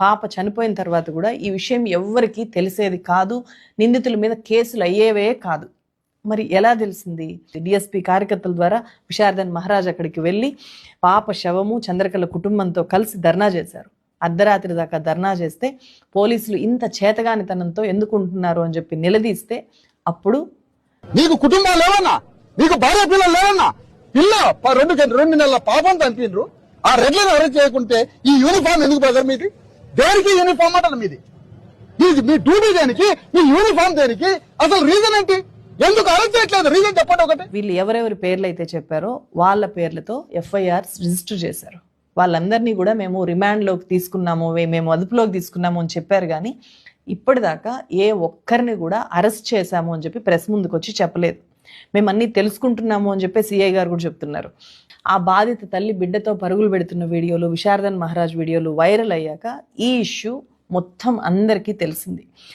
పాప చనిపోయిన తర్వాత కూడా ఈ విషయం ఎవ్వరికీ తెలిసేది కాదు, నిందితుల మీద కేసులు అయ్యేవే కాదు. మరి ఎలా తెలిసింది? డిఎస్పీ కార్యకర్తల ద్వారా విశారదన్ మహారాజ్ అక్కడికి వెళ్ళి పాప శవము చంద్రకళ కుటుంబంతో కలిసి ధర్నా చేశారు. అర్ధరాత్రి దాకా ధర్నా చేస్తే పోలీసులు ఇంత చేతగానితనంతో ఎందుకు ఉంటున్నారు అని చెప్పి నిలదీస్తే అప్పుడు నీకు కుటుంబాలు లేవన్నా, నీకు భార్య పిల్లలు లేవన్నా, రెండు నెలల పాపం చనిపోయినరు. ఆ రెడ్లను అరెస్ట్ చేయకుంటే ఈ యూనిఫామ్ ఎందుకు బ్రదర్ మీది? దేనికి యూనిఫామ్ అంటారు మీది? మీ డ్యూటీ దేనికి? మీ యూనిఫామ్ దేనికి? అసలు రీజన్ ఏంటి? ఎందుకు అరెస్ట్ చేయట్లేదు? రీజన్ చెప్పండి ఒకటి. వీళ్ళు ఎవరెవరి పేర్లు అయితే చెప్పారో వాళ్ళ పేర్లతో ఎఫ్ఐఆర్స్ రిజిస్టర్ చేశారు. వాళ్ళందరినీ కూడా మేము రిమాండ్లోకి తీసుకున్నాము, మేము అదుపులోకి తీసుకున్నాము అని చెప్పారు. కానీ ఇప్పటిదాకా ఏ ఒక్కరిని కూడా అరెస్ట్ చేశాము అని చెప్పి ప్రెస్ ముందుకు వచ్చి చెప్పలేదు. మేము అన్నీ తెలుసుకుంటున్నాము అని చెప్పి సిఐ గారు కూడా చెప్తున్నారు. ఆ బాధిత తల్లి బిడ్డతో పరుగులు పెడుతున్న వీడియోలు, విశారదన్ మహారాజ్ వీడియోలు వైరల్ అయ్యాక ఈ ఇష్యూ మొత్తం అందరికీ తెలిసింది.